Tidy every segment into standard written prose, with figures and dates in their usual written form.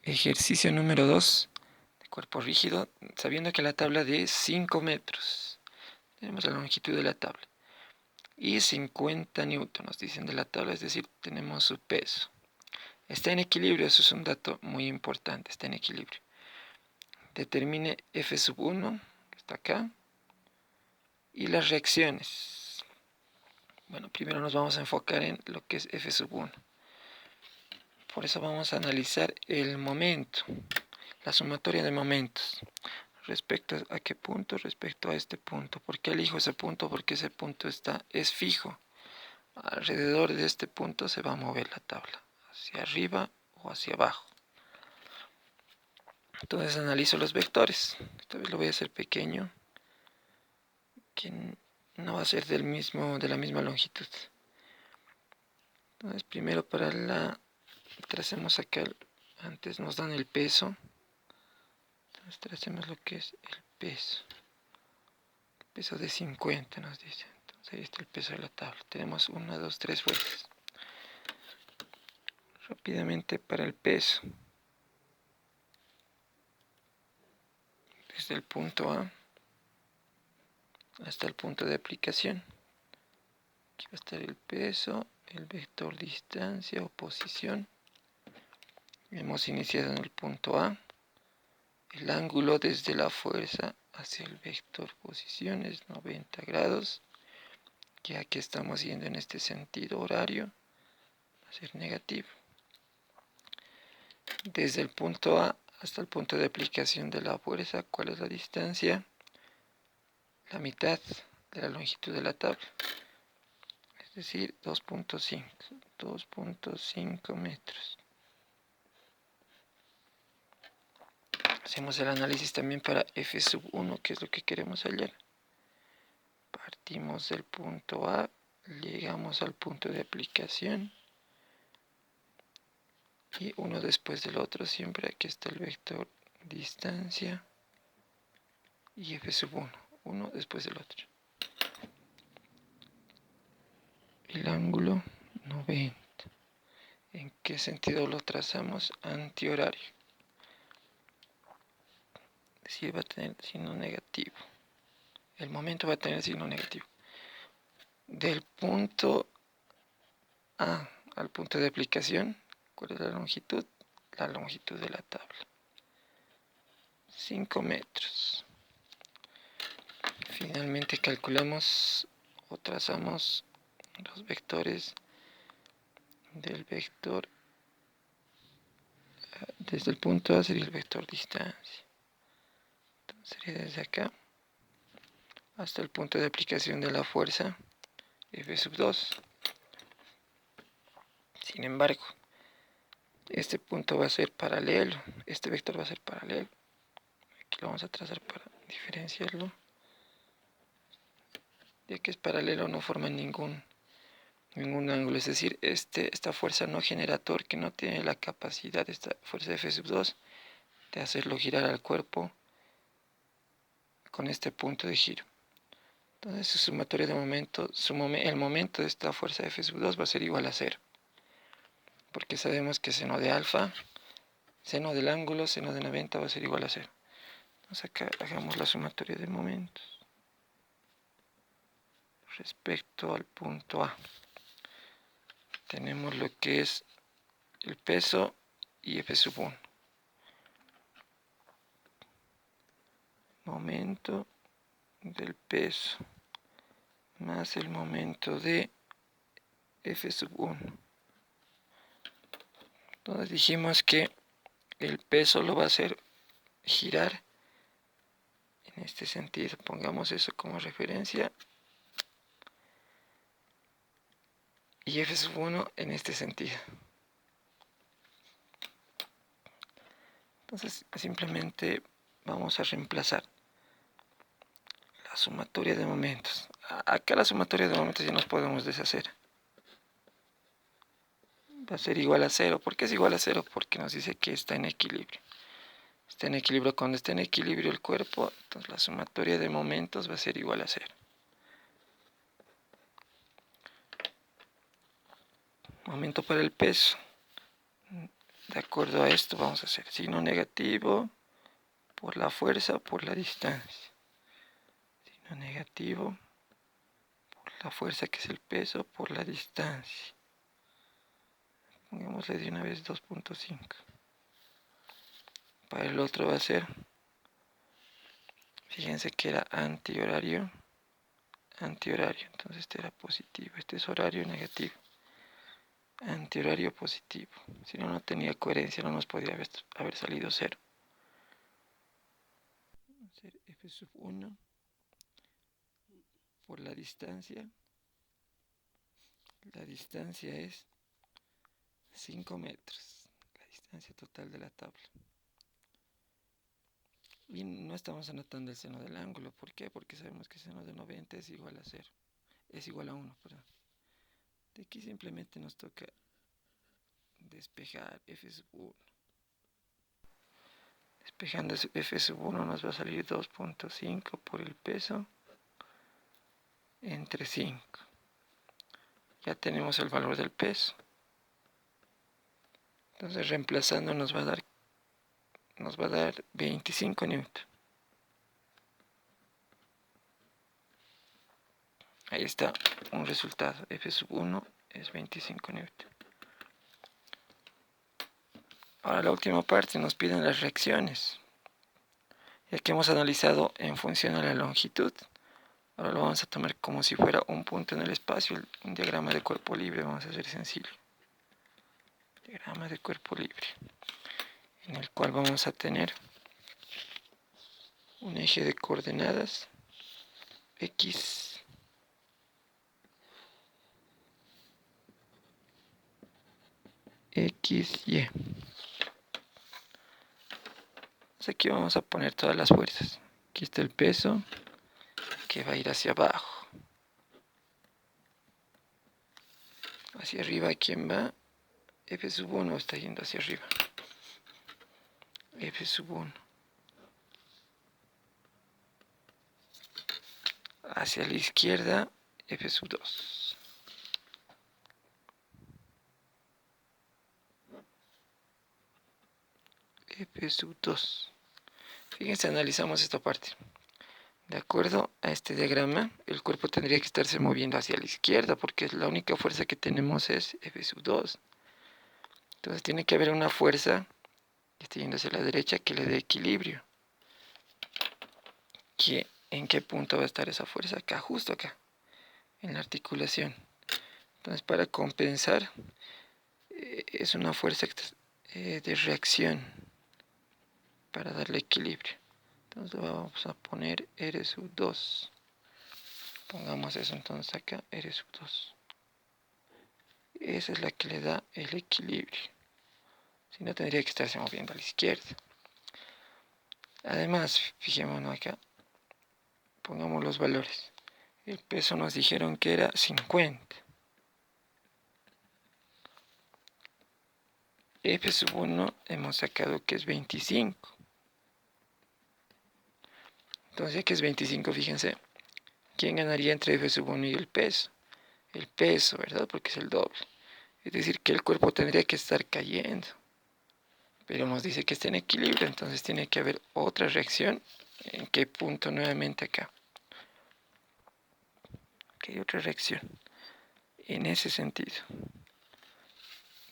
Ejercicio número 2 de cuerpo rígido, sabiendo que la tabla de 5 metros. Tenemos la longitud de la tabla. Y 50 newton nos dicen de la tabla, es decir, tenemos su peso. Está en equilibrio, eso es un dato muy importante, está en equilibrio. Determine F sub 1, que está acá, y las reacciones. Bueno, primero nos vamos a enfocar en lo que es F sub 1. Por eso vamos a analizar el momento, la sumatoria de momentos. ¿Respecto a qué punto? Respecto a este punto. ¿Por qué elijo ese punto? Porque ese punto es fijo. Alrededor de este punto se va a mover la tabla, hacia arriba o hacia abajo. Entonces analizo los vectores. Esta vez lo voy a hacer pequeño, que no va a ser de la misma longitud. Entonces primero tracemos acá, antes nos dan el peso. Entonces tracemos lo que es el peso. El peso de 50 nos dice. Entonces ahí está el peso de la tabla. Tenemos 1, 2, 3 fuerzas. Rápidamente para el peso. Desde el punto A hasta el punto de aplicación. Aquí va a estar el peso, el vector distancia o posición. Hemos iniciado en el punto A. El ángulo desde la fuerza hacia el vector posición es 90 grados. Ya que estamos yendo en este sentido horario, va a ser negativo. Desde el punto A hasta el punto de aplicación de la fuerza, ¿cuál es la distancia? La mitad de la longitud de la tabla. Es decir, 2.5 metros. Hacemos el análisis también para F sub 1, que es lo que queremos hallar. Partimos del punto A, llegamos al punto de aplicación y uno después del otro, siempre aquí está el vector distancia y F sub 1, uno después del otro. El ángulo 90. ¿En qué sentido lo trazamos? Antihorario. Es decir, va a tener signo negativo. El momento va a tener signo negativo. Del punto A al punto de aplicación, ¿cuál es la longitud? La longitud de la tabla. 5 metros. Finalmente calculamos o trazamos los vectores del vector. Desde el punto A sería el vector distancia. Entonces sería desde acá hasta el punto de aplicación de la fuerza F sub 2. Sin embargo, este punto va a ser paralelo, este vector va a ser paralelo. Aquí lo vamos a trazar para diferenciarlo. Ya que es paralelo no forma ningún ángulo, es decir, esta fuerza no genera torque, no tiene la capacidad, esta fuerza F sub 2, de hacerlo girar al cuerpo con este punto de giro. Entonces su sumatoria de momento, el momento de esta fuerza F sub 2 va a ser igual a 0. Porque sabemos que seno de alfa, seno del ángulo, seno de 90 va a ser igual a 0. Entonces acá hagamos la sumatoria de momentos respecto al punto A. Tenemos lo que es el peso y F sub 1. Momento del peso más el momento de F sub 1. Entonces dijimos que el peso lo va a hacer girar en este sentido. Pongamos eso como referencia. Y F sub 1 en este sentido. Entonces simplemente vamos a reemplazar la sumatoria de momentos. Acá la sumatoria de momentos ya nos podemos deshacer. Va a ser igual a 0. ¿Por qué es igual a 0? Porque nos dice que está en equilibrio. Está en equilibrio. Cuando está en equilibrio el cuerpo, entonces la sumatoria de momentos va a ser igual a 0. Momento para el peso. de acuerdo a esto vamos a hacer signo negativo por la fuerza por la distancia. Signo negativo por la fuerza, que es el peso, por la distancia. Pongámosle de una vez 2.5. Para el otro va a ser, fíjense que era antihorario, entonces este era positivo, este es horario negativo, antihorario positivo. Si no, no tenía coherencia, no nos podría haber salido 0. Va a ser f sub 1 por la distancia. La distancia es 5 metros, la distancia total de la tabla. Y no estamos anotando el seno del ángulo. ¿Por qué? Porque sabemos que el seno de 90 es igual a 0. Es igual a 1, perdón. De aquí simplemente nos toca despejar f sub 1. Despejando f sub 1 nos va a salir 2.5 por el peso entre 5. Ya tenemos el valor del peso. Entonces reemplazando nos va a dar 25 newton. Ahí está un resultado. F sub 1 es 25 newton. Ahora la última parte nos piden las reacciones. Ya que hemos analizado en función a la longitud, ahora lo vamos a tomar como si fuera un punto en el espacio, un diagrama de cuerpo libre. Vamos a hacer sencillo. Diagrama de cuerpo libre, en el cual vamos a tener un eje de coordenadas X, Y. Aquí vamos a poner todas las fuerzas. Aquí está el peso que va a ir hacia abajo. Hacia arriba, ¿quién va? F sub 1 está yendo hacia arriba. F sub 1. Hacia la izquierda, F sub 2. F sub 2. Fíjense, analizamos esta parte. De acuerdo a este diagrama, el cuerpo tendría que estarse moviendo hacia la izquierda porque la única fuerza que tenemos es F sub 2. Entonces tiene que haber una fuerza que esté yendo hacia la derecha que le dé equilibrio. ¿En qué punto va a estar esa fuerza? Acá, justo acá, en la articulación. Entonces para compensar es una fuerza de reacción para darle equilibrio. Entonces vamos a poner R sub 2. Pongamos eso entonces acá, R sub 2. Esa es la que le da el equilibrio. Si no, tendría que estarse moviendo a la izquierda. Además, fijémonos acá. Pongamos los valores. El peso nos dijeron que era 50. F sub 1 hemos sacado que es 25. Entonces, ya que es 25, fíjense, ¿quién ganaría entre F sub 1 y el peso? El peso, ¿verdad? Porque es el doble. Es decir, que el cuerpo tendría que estar cayendo. Pero nos dice que está en equilibrio, entonces tiene que haber otra reacción. ¿En qué punto? Nuevamente acá. Que hay otra reacción. En ese sentido.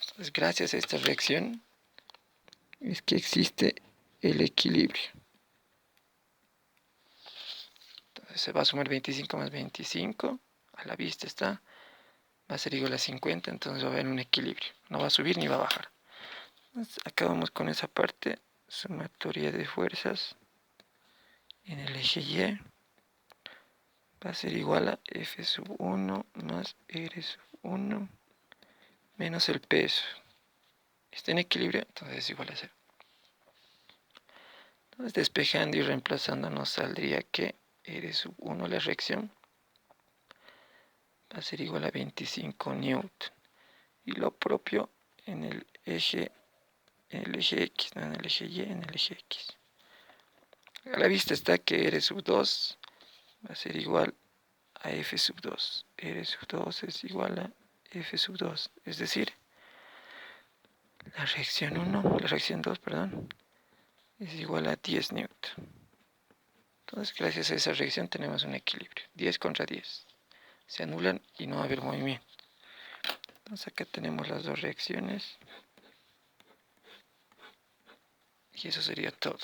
Entonces, gracias a esta reacción, es que existe el equilibrio. Entonces se va a sumar 25 más 25. A la vista está. Va a ser igual a 50, entonces va a haber un equilibrio. No va a subir ni va a bajar. Entonces, acabamos con esa parte. Sumatoria de fuerzas en el eje Y va a ser igual a F sub 1 más R sub 1 menos el peso. Está en equilibrio, entonces es igual a 0. Entonces despejando y reemplazando nos saldría que R sub 1, la reacción, va a ser igual a 25 newton. Y lo propio en el eje X, no en el eje Y, en el eje X. A la vista está que R sub 2 va a ser igual a F sub 2. R sub 2 es igual a F sub 2. Es decir, La reacción 1, la reacción 2, perdón, es igual a 10 newton. Entonces, gracias a esa reacción tenemos un equilibrio. 10 contra 10. Se anulan y no va a haber movimiento. Entonces acá tenemos las dos reacciones. Y eso sería todo.